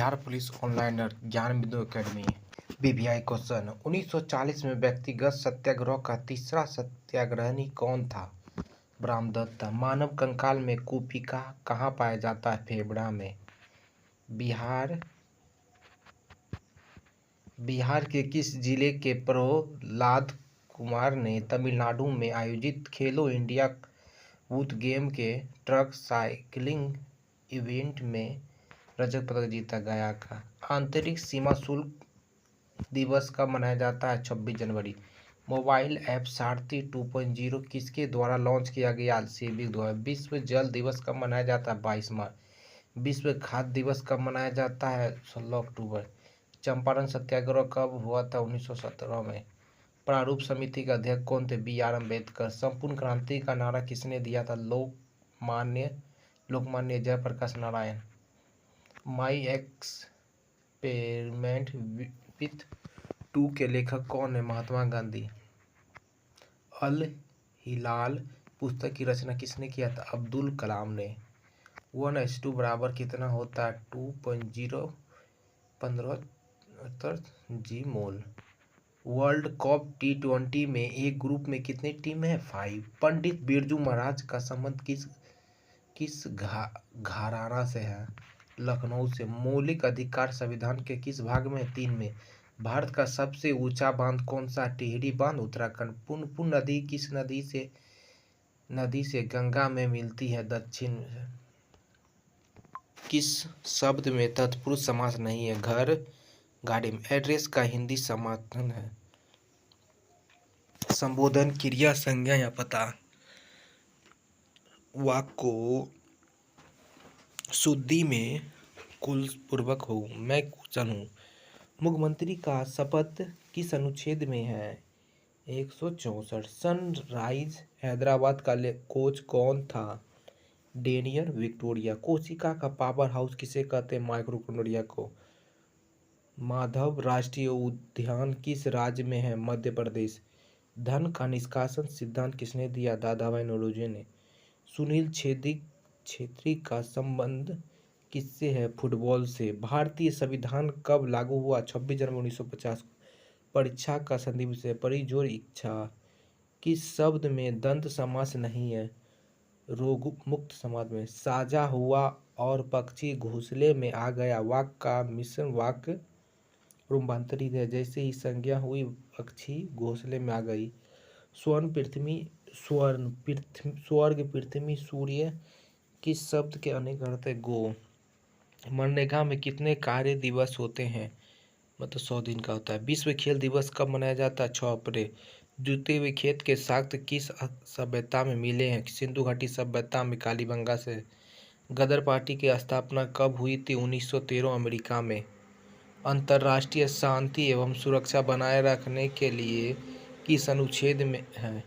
Bihar police one-liner ज्ञान बिंदु academy BBI question 1940 में व्यक्तिगत सत्याग्रह का तीसरा सत्याग्रही कौन था? ब्रह्मदत्त। मानव कंकाल में कूपिका कहाँ पाया जाता है? फेफड़ा में। बिहार के किस जिले के प्रहलाद कुमार ने तमिलनाडु में आयोजित खेलो इंडिया यूथ गेम के ट्रैक साइकिलिंग इवेंट में रजत पदक जीता? गया का। आंतरिक सीमा शुल्क दिवस कब मनाया जाता है? 26 जनवरी। मोबाइल ऐप सारथी 2.0 किसके द्वारा लॉन्च किया गया? सेबी द्वारा। विश्व जल दिवस कब मनाया जाता है? 22 मार्च। विश्व खाद्य दिवस कब मनाया जाता है? 16 अक्टूबर। चंपारण सत्याग्रह कब हुआ था? 1917 में। प्रारूप समिति के अध्यक्ष कौन थे? B R Ambedkar. संपूर्ण क्रांति का नारा किसने दिया था? Lokmanya Jayaprakash Narayan. My experiment with टू के लेखक कौन है? महात्मा गांधी। अल हिलाल पुस्तक की रचना किसने किया था? अब्दुल कलाम ने। 1:2 बराबर कितना होता है? 2.0 15 जी मोल। वर्ल्ड कप T20 में एक ग्रुप में कितनी टीम है? 5। पंडित बिरजू महाराज का संबंध किस घराना से है? लखनऊ से। मौलिक अधिकार संविधान के किस भाग में? 3 में। भारत का सबसे ऊंचा बांध कौन सा? टिहरी बांध, उत्तराखंड। पुनपुन नदी किस नदी से गंगा में मिलती है? दक्षिण में। किस शब्द में तत्पुरुष समास नहीं है? घर, गाड़ी में। एड्रेस का हिंदी समानार्थक है? संबोधन, क्रिया, संज्ञा या पता। वाक्य को शुद्धि में कुल पूर्वक हो। मैं कुशल हूँ। मुख्यमंत्री का शपथ किस अनुच्छेद में है? 164। सनराइज हैदराबाद का कोच कौन था? Daniel Victoria. कोशिका का पावर हाउस किसे कहते हैं? माइटोकॉन्ड्रिया को। माधव राष्ट्रीय उद्यान किस राज्य में है? मध्य प्रदेश। धन का निष्कासन सिद्धांत किसने दिया? दादाभाई नौरोजी ने। सुनील छेत्री का संबंध किससे है? फुटबॉल से। भारतीय संविधान कब लागू हुआ? 26 जनवरी 1950 को। परीक्षा का संधि विषय परिजोर इच्छा। किस शब्द में दंत समास नहीं है? रोग मुक्त समाज में। साझा हुआ और पक्षी घोंसले में आ गया वाक्य का मिश्रण वाक्य रूपांतरित है। जैसे ही संज्ञा हुई पक्षी घोंसले में आ गई। स्वर्ग पृथ्वी सूर्य किस शब्द के अनेक अर्थ है? गो। मनरेगा में कितने कार्य दिवस होते हैं? मतलब 100 दिन का होता है। विश्व खेल दिवस कब मनाया जाता है? 6 अप्रैल। जुते हुए खेत के साक्ष्य किस सभ्यता में मिले हैं? सिंधु घाटी सभ्यता में, कालीबंगा से। गदर पार्टी की स्थापना कब हुई थी? 1913 अमेरिका में। अंतर्राष्ट्रीय शांति एवं सुरक्षा बनाए रखने के लिए किस अनुच्छेद में है?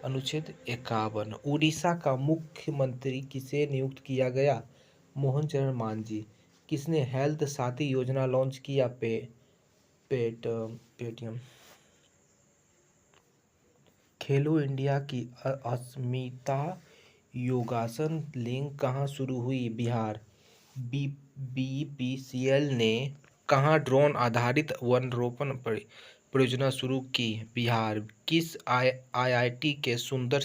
अनुच्छेद 51। उड़ीसा का मुख्यमंत्री किसे नियुक्त किया गया? मोहन चरण मांझी। किसने हेल्थ साथी योजना लॉन्च किया? पेटीएम। खेलो इंडिया की अस्मिता योगासन लीग कहाँ शुरू हुई? बिहार। BPCL ने कहाँ ड्रोन आधारित वनरोपण परियोजना शुरू की? बिहार। किस IIT के सुंदर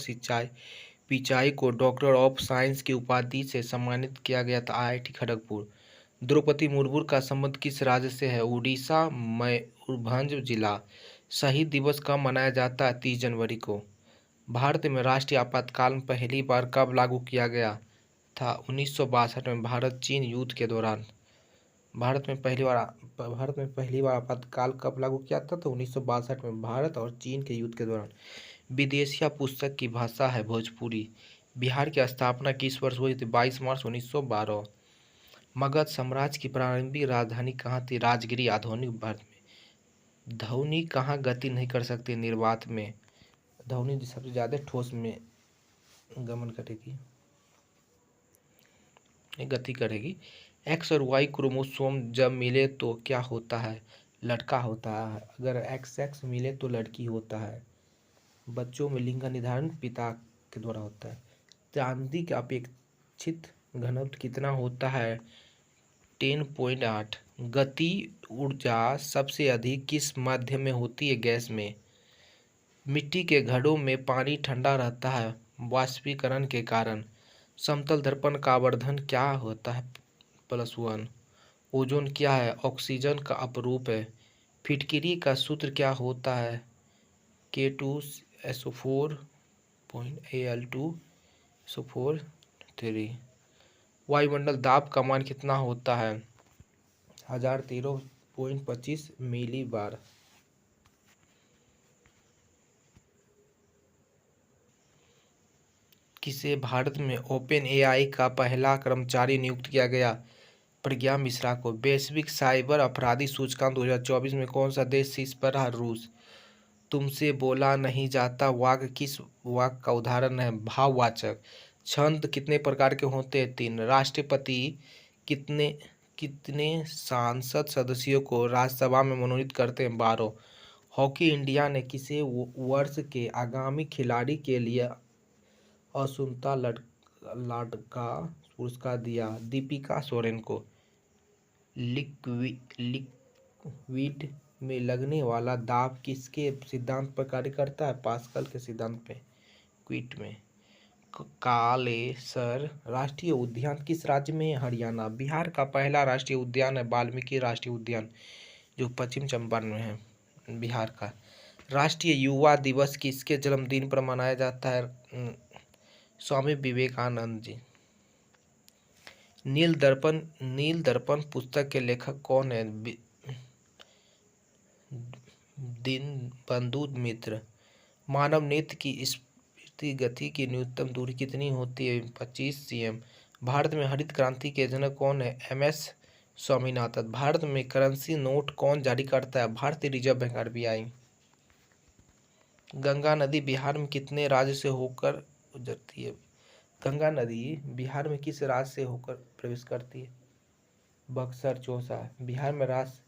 पिचाई को डॉक्टर ऑफ साइंस की उपाधि से सम्मानित किया गया था? IIT खड़गपुर। द्रौपदी मुर्मू का संबंध किस राज्य से है? उड़ीसा, मयूरभंज जिला। शहीद दिवस कब मनाया जाता है? 30 जनवरी को। भारत में राष्ट्रीय आपातकाल पहली बार कब लागू किया गया था? 1962 में, भारत चीन युद्ध के दौरान। भारत में पहली बार आपातकाल कब लागू किया था? तो 1962 में, भारत और चीन के युद्ध के दौरान। विदेशिया पुस्तक की भाषा है भोजपुरी। बिहार की स्थापना किस वर्ष हुई थी? 22 मार्च 1912। मगध साम्राज्य की प्रारंभिक राजधानी कहाँ थी? राजगिरी। आधुनिक भारत में ध्वनि कहाँ गति नहीं कर सकती? निर्वात में। ध्वनि सबसे ज्यादा ठोस में गमन करेगी, गति करेगी। एक्स और वाई क्रोमोसोम जब मिले तो क्या होता है? लड़का होता है। अगर XX मिले तो लड़की होता है। बच्चों में लिंग का निर्धारण पिता के द्वारा होता है। चांदी का अपेक्षित घनत्व कितना होता है? 10.8 गति ऊर्जा सबसे अधिक किस माध्यम में होती है? गैस में। मिट्टी के घड़ों में पानी ठंडा रहता है वाष्पीकरण के कारण। समतल दर्पण का आवर्धन क्या होता है? +1। ओजोन क्या है? ऑक्सीजन का अपरूप है। फिटकरी का सूत्र क्या होता है? K2SO4 Al2SO4 3। वायुमंडल दाब का मान कितना होता है? 1013.25 मिलीबार। किसे भारत में ओपन एआई का पहला कर्मचारी नियुक्त किया गया? प्रज्ञा मिश्रा को। वैश्विक साइबर अपराधी सूचकांक 2024 में कौन सा देश शीर्ष पर रहा? रूस। तुमसे बोला नहीं जाता वाक्य किस वाक्य का उदाहरण है? भाववाचक। छंद कितने प्रकार के होते हैं? 3। राष्ट्रपति कितने कितने सांसद सदस्यों को राज्यसभा में मनोनीत करते हैं? 12। हॉकी इंडिया ने किसे वर्ष के आगामी खिलाड़ी के लिए असुंता लाडका पुरस्कार दिया? दीपिका सोरेन को। लिक्विड में लगने वाला दाब किसके सिद्धांत पर कार्य करता है? पास्कल के सिद्धांत पे। क्विट में। कालेसर राष्ट्रीय उद्यान किस राज्य में है? हरियाणा। बिहार का पहला राष्ट्रीय उद्यान है वाल्मीकि राष्ट्रीय उद्यान, जो पश्चिम चंपारण में है, बिहार का। राष्ट्रीय युवा दिवस किसके जन्मदिन पर मनाया जाता है? स्वामी विवेकानंद जी। नील दर्पण पुस्तक के लेखक कौन है? दीनबंधु मित्र। मानव नेत्र की स्फीति गति की न्यूनतम दूरी कितनी होती है? 25 cm। भारत में हरित क्रांति के जनक कौन है? MS स्वामीनाथन। भारत में करेंसी नोट कौन जारी करता है? भारतीय रिजर्व बैंक RBI। गंगा नदी बिहार में कितने राज्य से होकर गुजरती है? गंगा नदी बिहार में किस राज्य से होकर प्रवेश करती है? बक्सर। 64।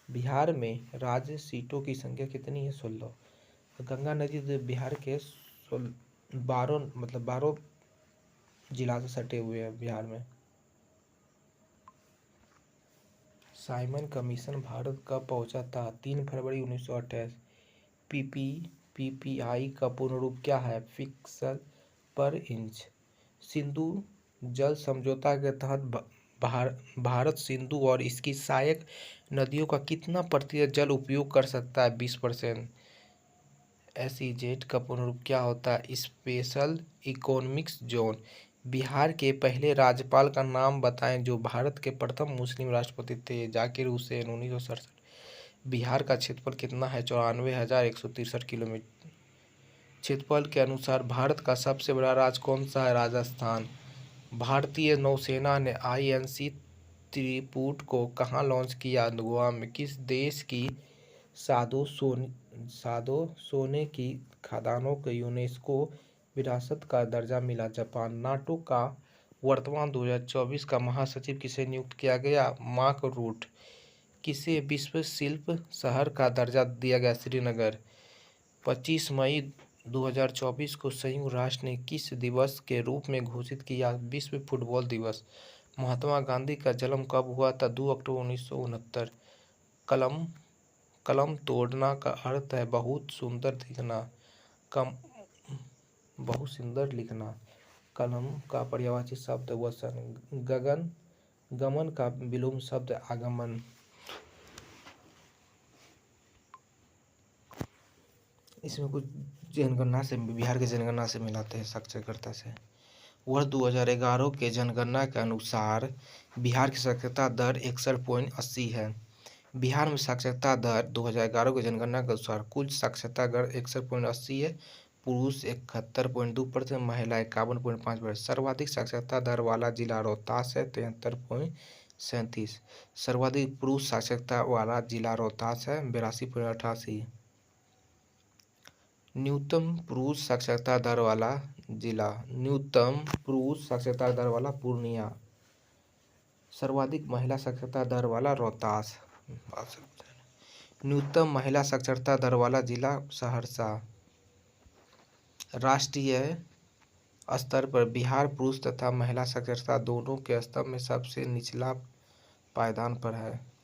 बिहार में राज्य सीटों की संख्या कितनी है? 16। गंगा नदी बिहार के 12 जिला से सटे हुए हैं बिहार में। साइमन कमीशन भारत कब पहुंचा था? 3 फरवरी 1928। PPI का पूर्ण रूप क्या है? पिक्सल पर इंच। सिंधु जल समझौता के तहत भारत सिंधु और इसकी सहायक नदियों का कितना प्रतिशत जल उपयोग कर सकता है? 20%। SEZ का पूर्ण रूप क्या होता है? Special economics zone. बिहार के पहले राज्यपाल का नाम बताएं जो भारत के प्रथम मुस्लिम राष्ट्रपति थे? जाकिर हुसैन। 1967। बिहार का क्षेत्रफल कितना है? 94,163 किलोमीटर। क्षेत्रफल के अनुसार भारत का सबसे बड़ा राज्य कौन सा है? राजस्थान। भारतीय नौसेना ने INC त्रिपुट को कहाँ लॉन्च किया? गोवा में। किस देश की सादो सोने की खदानों को यूनेस्को विरासत का दर्जा मिला? जापान। नाटो का वर्तमान 2024 का महासचिव किसे नियुक्त किया गया? Mark Rutte. किसे विश्व शिल्प शहर का दर्जा दिया गया? श्रीनगर। 25 मई 2024 को संयुक्त राष्ट्र ने किस दिवस के रूप में घोषित किया? विश्व फुटबॉल दिवस। महात्मा गांधी का जन्म कब हुआ था? 2 अक्टूबर 1969। कलम तोड़ना का अर्थ है बहुत सुंदर लिखना। कलम का पर्यायवाची शब्द वसन। गमन का विलोम शब्द आगमन। इसमें कुछ जनगणना से, बिहार की जनगणना से मिलाते हैं, साक्षरता से। वर्ष 2011 के जनगणना के अनुसार बिहार की साक्षरता दर 61.80 है। बिहार में साक्षरता दर 2011 की जनगणना के अनुसार कुल साक्षरता दर 61.80 है। पुरुष 71.2%, महिला 51.5%। सर्वाधिक साक्षरता दर वाला जिला रोहतास है, 73.37। सर्वाधिक पुरुष साक्षरता वाला जिला रोहतास है, 82.88। न्यूनतम पुरुष साक्षरता दर वाला जिला पूर्णिया। सर्वाधिक महिला साक्षरता दर वाला रोहतास। न्यूनतम महिला साक्षरता दर वाला जिला सहरसा। राष्ट्रीय स्तर पर बिहार पुरुष तथा महिला साक्षरता दोनों के स्तर में सबसे निचला पायदान पर है।